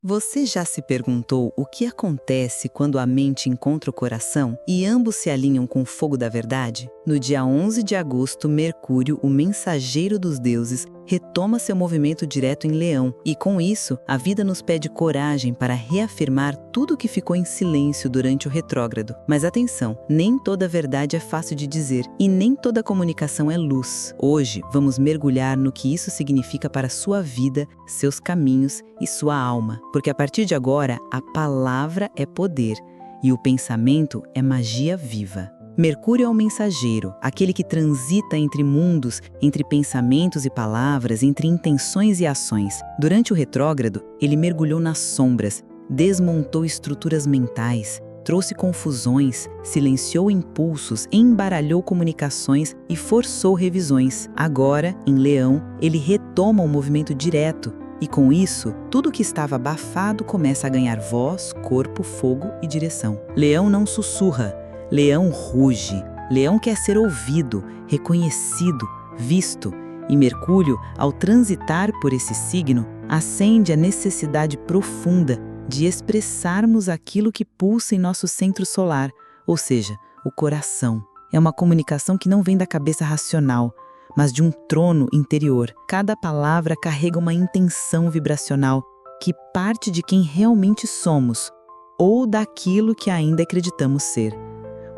Você já se perguntou o que acontece quando a mente encontra o coração e ambos se alinham com o fogo da verdade? No dia 11 de agosto, Mercúrio, o mensageiro dos deuses, retoma seu movimento direto em Leão e, com isso, a vida nos pede coragem para reafirmar tudo o que ficou em silêncio durante o retrógrado. Mas atenção, nem toda verdade é fácil de dizer e nem toda comunicação é luz. Hoje, vamos mergulhar no que isso significa para sua vida, seus caminhos e sua alma. Porque a partir de agora, a palavra é poder e o pensamento é magia viva. Mercúrio é o mensageiro, aquele que transita entre mundos, entre pensamentos e palavras, entre intenções e ações. Durante o retrógrado, ele mergulhou nas sombras, desmontou estruturas mentais, trouxe confusões, silenciou impulsos, embaralhou comunicações e forçou revisões. Agora, em Leão, ele retoma o movimento direto. E com isso, tudo que estava abafado começa a ganhar voz, corpo, fogo e direção. Leão não sussurra, Leão ruge. Leão quer ser ouvido, reconhecido, visto. E Mercúrio, ao transitar por esse signo, acende a necessidade profunda de expressarmos aquilo que pulsa em nosso centro solar, ou seja, o coração. É uma comunicação que não vem da cabeça racional, mas de um trono interior. Cada palavra carrega uma intenção vibracional que parte de quem realmente somos ou daquilo que ainda acreditamos ser.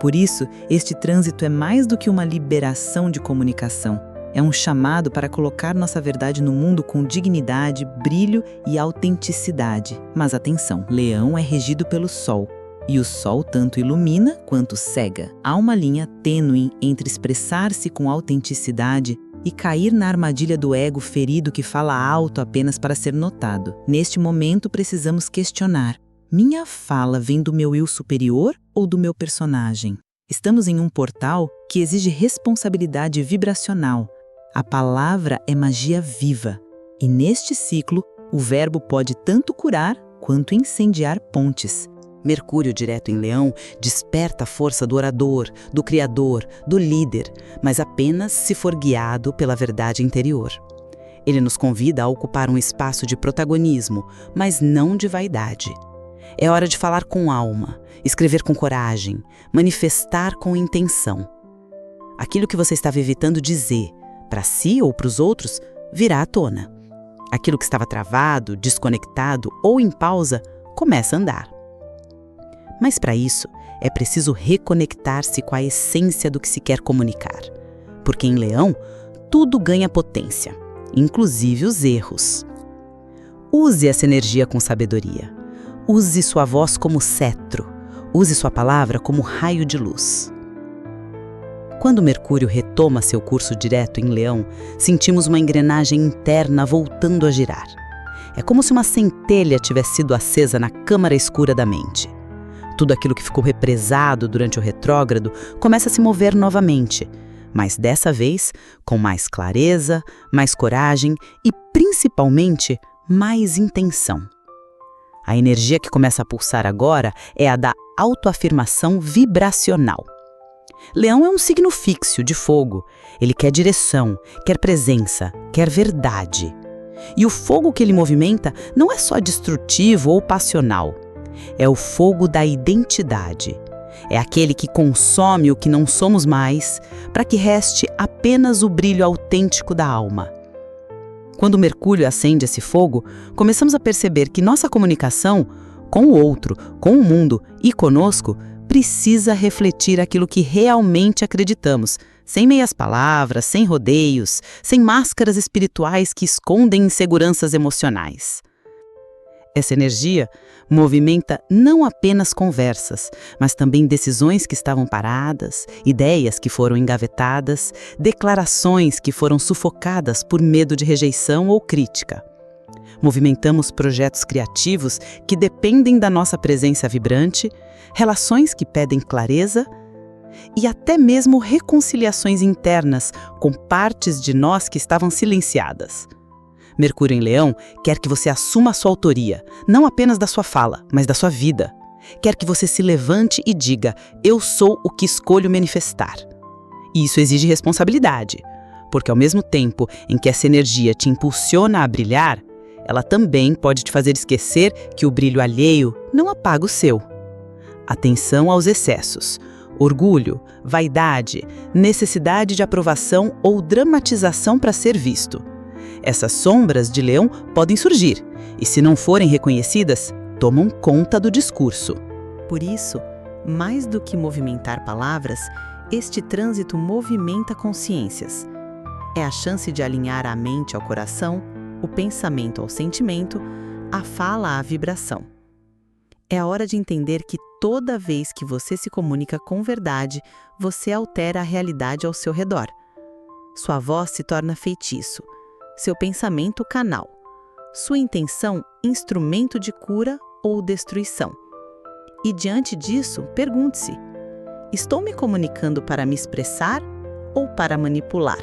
Por isso, este trânsito é mais do que uma liberação de comunicação. É um chamado para colocar nossa verdade no mundo com dignidade, brilho e autenticidade. Mas atenção, Leão é regido pelo Sol. E o Sol tanto ilumina quanto cega. Há uma linha tênue entre expressar-se com autenticidade e cair na armadilha do ego ferido que fala alto apenas para ser notado. Neste momento, precisamos questionar: minha fala vem do meu eu superior ou do meu personagem? Estamos em um portal que exige responsabilidade vibracional. A palavra é magia viva. E neste ciclo, o verbo pode tanto curar quanto incendiar pontes. Mercúrio direto em Leão desperta a força do orador, do criador, do líder, mas apenas se for guiado pela verdade interior. Ele nos convida a ocupar um espaço de protagonismo, mas não de vaidade. É hora de falar com alma, escrever com coragem, manifestar com intenção. Aquilo que você estava evitando dizer, para si ou para os outros, virá à tona. Aquilo que estava travado, desconectado ou em pausa, começa a andar. Mas para isso, é preciso reconectar-se com a essência do que se quer comunicar. Porque em Leão, tudo ganha potência, inclusive os erros. Use essa energia com sabedoria. Use sua voz como cetro. Use sua palavra como raio de luz. Quando Mercúrio retoma seu curso direto em Leão, sentimos uma engrenagem interna voltando a girar. É como se uma centelha tivesse sido acesa na câmara escura da mente. Tudo aquilo que ficou represado durante o retrógrado começa a se mover novamente, mas dessa vez com mais clareza, mais coragem e, principalmente, mais intenção. A energia que começa a pulsar agora é a da autoafirmação vibracional. Leão é um signo fixo, de fogo. Ele quer direção, quer presença, quer verdade. E o fogo que ele movimenta não é só destrutivo ou passional. É o fogo da identidade. É aquele que consome o que não somos mais, para que reste apenas o brilho autêntico da alma. Quando Mercúrio acende esse fogo, começamos a perceber que nossa comunicação com o outro, com o mundo e conosco precisa refletir aquilo que realmente acreditamos, sem meias palavras, sem rodeios, sem máscaras espirituais que escondem inseguranças emocionais. Essa energia movimenta não apenas conversas, mas também decisões que estavam paradas, ideias que foram engavetadas, declarações que foram sufocadas por medo de rejeição ou crítica. Movimentamos projetos criativos que dependem da nossa presença vibrante, relações que pedem clareza e até mesmo reconciliações internas com partes de nós que estavam silenciadas. Mercúrio em Leão quer que você assuma a sua autoria, não apenas da sua fala, mas da sua vida. Quer que você se levante e diga: eu sou o que escolho manifestar. E isso exige responsabilidade, porque ao mesmo tempo em que essa energia te impulsiona a brilhar, ela também pode te fazer esquecer que o brilho alheio não apaga o seu. Atenção aos excessos. Orgulho, vaidade, necessidade de aprovação ou dramatização para ser visto. Essas sombras de Leão podem surgir e, se não forem reconhecidas, tomam conta do discurso. Por isso, mais do que movimentar palavras, este trânsito movimenta consciências. É a chance de alinhar a mente ao coração, o pensamento ao sentimento, a fala à vibração. É a hora de entender que toda vez que você se comunica com verdade, você altera a realidade ao seu redor. Sua voz se torna feitiço, seu pensamento canal, sua intenção instrumento de cura ou destruição. E diante disso, pergunte-se: estou me comunicando para me expressar ou para manipular?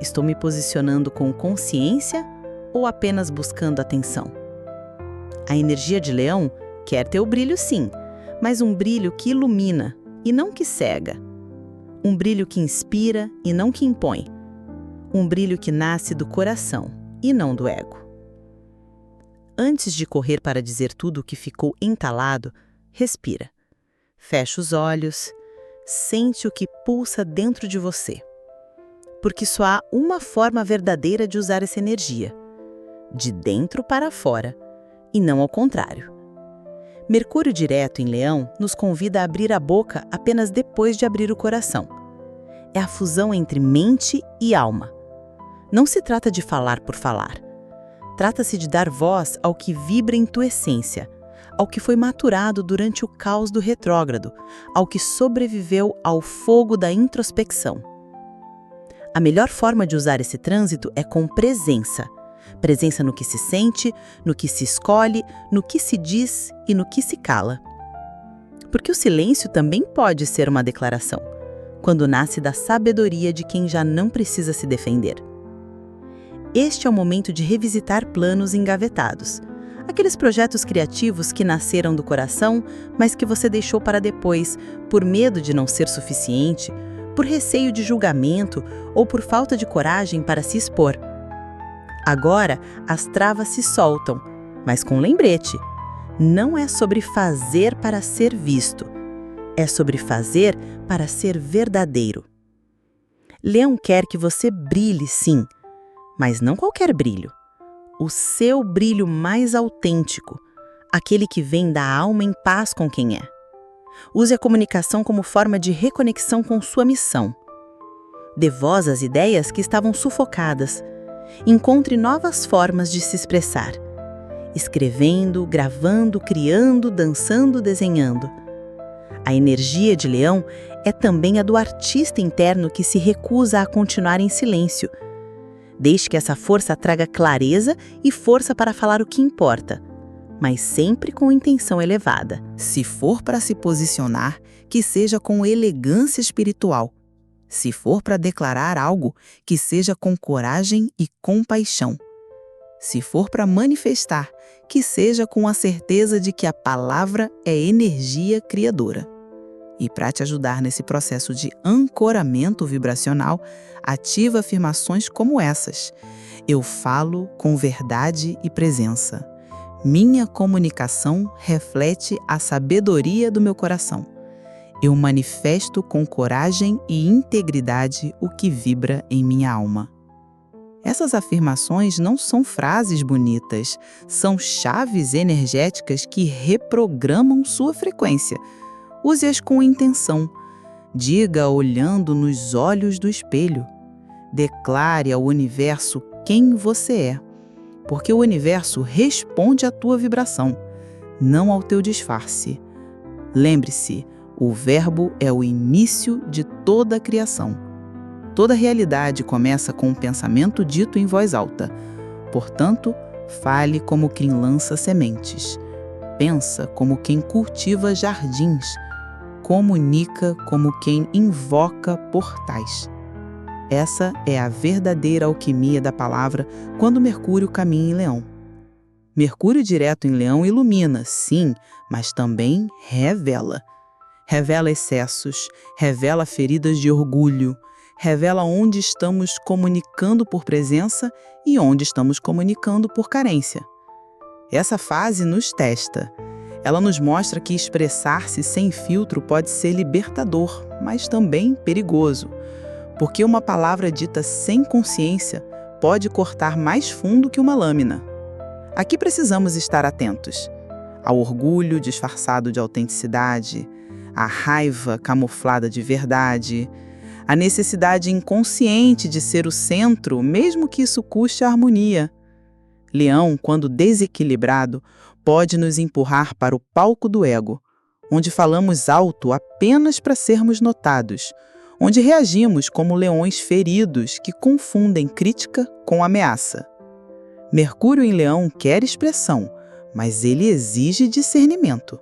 Estou me posicionando com consciência ou apenas buscando atenção? A energia de Leão quer ter o brilho sim, mas um brilho que ilumina e não que cega. Um brilho que inspira e não que impõe. Um brilho que nasce do coração e não do ego. Antes de correr para dizer tudo o que ficou entalado, respira. Fecha os olhos, sente o que pulsa dentro de você. Porque só há uma forma verdadeira de usar essa energia: de dentro para fora, e não ao contrário. Mercúrio direto em Leão nos convida a abrir a boca apenas depois de abrir o coração. É a fusão entre mente e alma. Não se trata de falar por falar. Trata-se de dar voz ao que vibra em tua essência, ao que foi maturado durante o caos do retrógrado, ao que sobreviveu ao fogo da introspecção. A melhor forma de usar esse trânsito é com presença. Presença no que se sente, no que se escolhe, no que se diz e no que se cala. Porque o silêncio também pode ser uma declaração, quando nasce da sabedoria de quem já não precisa se defender. Este é o momento de revisitar planos engavetados, aqueles projetos criativos que nasceram do coração, mas que você deixou para depois, por medo de não ser suficiente, por receio de julgamento ou por falta de coragem para se expor. Agora, as travas se soltam, mas com lembrete: não é sobre fazer para ser visto, é sobre fazer para ser verdadeiro. Leão quer que você brilhe, sim, mas não qualquer brilho. O seu brilho mais autêntico, aquele que vem da alma em paz com quem é. Use a comunicação como forma de reconexão com sua missão. Dê voz às ideias que estavam sufocadas. Encontre novas formas de se expressar. Escrevendo, gravando, criando, dançando, desenhando. A energia de Leão é também a do artista interno que se recusa a continuar em silêncio. Deixe que essa força traga clareza e força para falar o que importa, mas sempre com intenção elevada. Se for para se posicionar, que seja com elegância espiritual. Se for para declarar algo, que seja com coragem e compaixão. Se for para manifestar, que seja com a certeza de que a palavra é energia criadora. E para te ajudar nesse processo de ancoramento vibracional, ativa afirmações como essas: eu falo com verdade e presença. Minha comunicação reflete a sabedoria do meu coração. Eu manifesto com coragem e integridade o que vibra em minha alma. Essas afirmações não são frases bonitas, são chaves energéticas que reprogramam sua frequência. Use-as com intenção. Diga olhando nos olhos do espelho. Declare ao universo quem você é, porque o universo responde à tua vibração, não ao teu disfarce. Lembre-se, o verbo é o início de toda a criação. Toda realidade começa com um pensamento dito em voz alta. Portanto, fale como quem lança sementes. Pensa como quem cultiva jardins. Comunica como quem invoca portais. Essa é a verdadeira alquimia da palavra quando Mercúrio caminha em Leão. Mercúrio direto em Leão ilumina, sim, mas também revela. Revela excessos, revela feridas de orgulho, revela onde estamos comunicando por presença e onde estamos comunicando por carência. Essa fase nos testa. Ela nos mostra que expressar-se sem filtro pode ser libertador, mas também perigoso, porque uma palavra dita sem consciência pode cortar mais fundo que uma lâmina. Aqui precisamos estar atentos ao orgulho disfarçado de autenticidade, à raiva camuflada de verdade, à necessidade inconsciente de ser o centro, mesmo que isso custe a harmonia. Leão, quando desequilibrado, pode nos empurrar para o palco do ego, onde falamos alto apenas para sermos notados, onde reagimos como leões feridos que confundem crítica com ameaça. Mercúrio em Leão quer expressão, mas ele exige discernimento.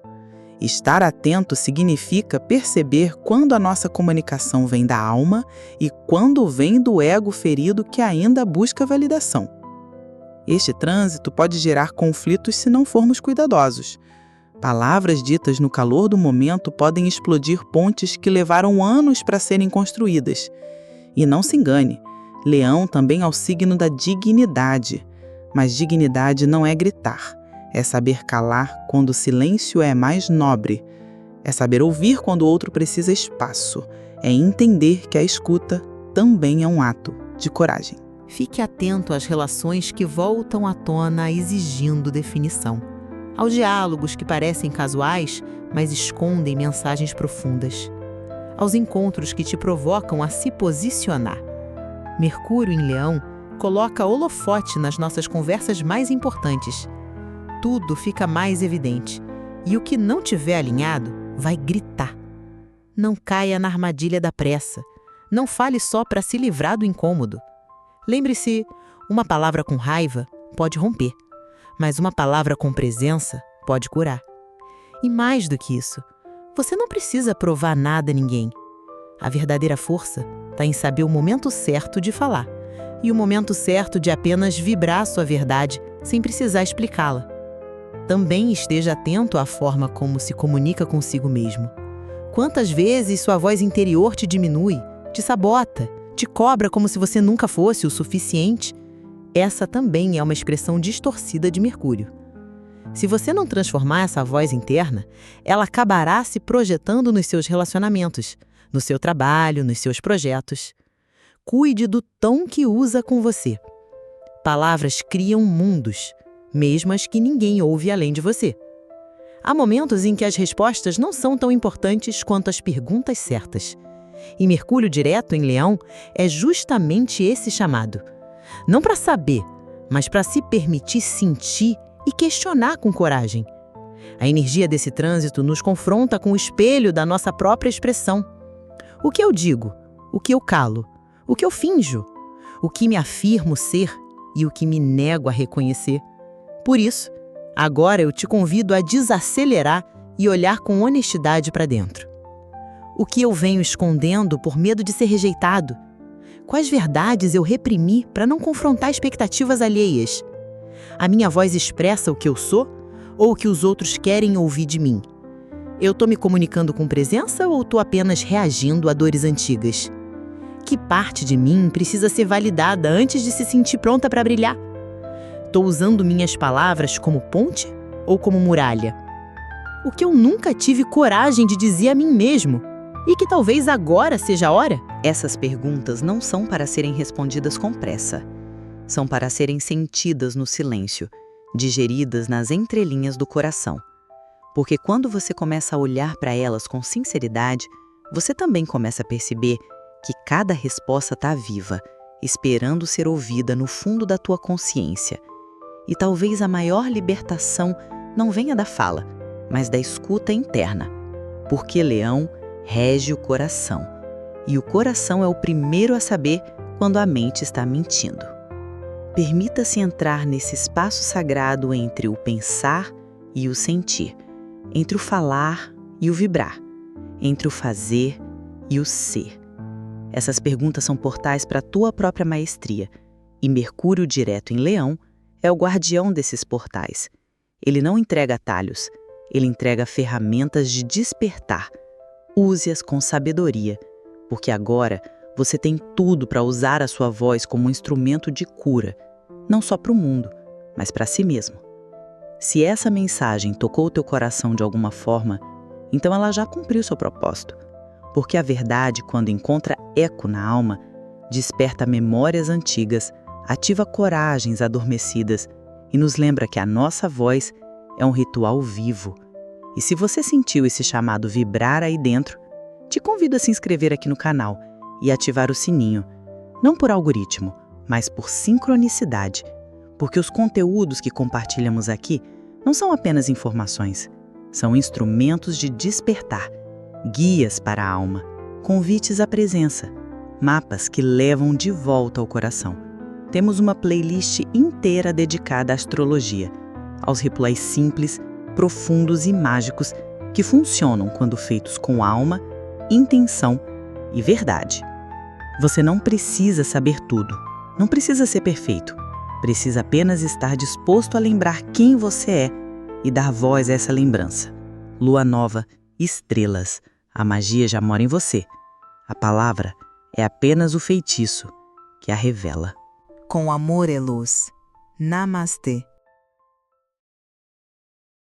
Estar atento significa perceber quando a nossa comunicação vem da alma e quando vem do ego ferido que ainda busca validação. Este trânsito pode gerar conflitos se não formos cuidadosos. Palavras ditas no calor do momento podem explodir pontes que levaram anos para serem construídas. E não se engane, Leão também é o signo da dignidade. Mas dignidade não é gritar, é saber calar quando o silêncio é mais nobre, é saber ouvir quando o outro precisa espaço, é entender que a escuta também é um ato de coragem. Fique atento às relações que voltam à tona exigindo definição, aos diálogos que parecem casuais, mas escondem mensagens profundas, aos encontros que te provocam a se posicionar. Mercúrio em Leão coloca holofote nas nossas conversas mais importantes. Tudo fica mais evidente, e o que não tiver alinhado vai gritar. Não caia na armadilha da pressa. Não fale só para se livrar do incômodo. Lembre-se, uma palavra com raiva pode romper, mas uma palavra com presença pode curar. E mais do que isso, você não precisa provar nada a ninguém. A verdadeira força está em saber o momento certo de falar e o momento certo de apenas vibrar sua verdade sem precisar explicá-la. Também esteja atento à forma como se comunica consigo mesmo. Quantas vezes sua voz interior te diminui, te sabota, te cobra como se você nunca fosse o suficiente? Essa também é uma expressão distorcida de Mercúrio. Se você não transformar essa voz interna, ela acabará se projetando nos seus relacionamentos, no seu trabalho, nos seus projetos. Cuide do tom que usa com você. Palavras criam mundos, mesmo as que ninguém ouve além de você. Há momentos em que as respostas não são tão importantes quanto as perguntas certas. E Mercúrio direto em Leão é justamente esse chamado. Não para saber, mas para se permitir sentir e questionar com coragem. A energia desse trânsito nos confronta com o espelho da nossa própria expressão. O que eu digo? O que eu calo? O que eu finjo? O que me afirmo ser e o que me nego a reconhecer? Por isso, agora eu te convido a desacelerar e olhar com honestidade para dentro. O que eu venho escondendo por medo de ser rejeitado? Quais verdades eu reprimi para não confrontar expectativas alheias? A minha voz expressa o que eu sou ou o que os outros querem ouvir de mim? Eu estou me comunicando com presença ou estou apenas reagindo a dores antigas? Que parte de mim precisa ser validada antes de se sentir pronta para brilhar? Estou usando minhas palavras como ponte ou como muralha? O que eu nunca tive coragem de dizer a mim mesmo e que talvez agora seja a hora? Essas perguntas não são para serem respondidas com pressa. São para serem sentidas no silêncio, digeridas nas entrelinhas do coração. Porque quando você começa a olhar para elas com sinceridade, você também começa a perceber que cada resposta está viva, esperando ser ouvida no fundo da tua consciência. E talvez a maior libertação não venha da fala, mas da escuta interna. Porque Leão rege o coração. E o coração é o primeiro a saber quando a mente está mentindo. Permita-se entrar nesse espaço sagrado entre o pensar e o sentir, entre o falar e o vibrar, entre o fazer e o ser. Essas perguntas são portais para a tua própria maestria, e Mercúrio direto em Leão é o guardião desses portais. Ele não entrega atalhos, ele entrega ferramentas de despertar. Use-as com sabedoria, porque agora Você tem tudo para usar a sua voz como um instrumento de cura, não só para o mundo, mas para si mesmo. Se essa mensagem tocou o teu coração de alguma forma, então ela já cumpriu seu propósito. Porque a verdade, quando encontra eco na alma, desperta memórias antigas, ativa coragens adormecidas e nos lembra que a nossa voz é um ritual vivo. E se você sentiu esse chamado vibrar aí dentro, te convido a se inscrever aqui no canal e ativar o sininho, não por algoritmo, mas por sincronicidade, porque os conteúdos que compartilhamos aqui não são apenas informações, são instrumentos de despertar, guias para a alma, convites à presença, mapas que levam de volta ao coração. Temos uma playlist inteira dedicada à astrologia, aos rituais simples, profundos e mágicos que funcionam quando feitos com alma, intenção e verdade. Você não precisa saber tudo, não precisa ser perfeito, precisa apenas estar disposto a lembrar quem você é e dar voz a essa lembrança. Lua nova, estrelas, a magia já mora em você. A palavra é apenas o feitiço que a revela. Com amor e luz. Namastê.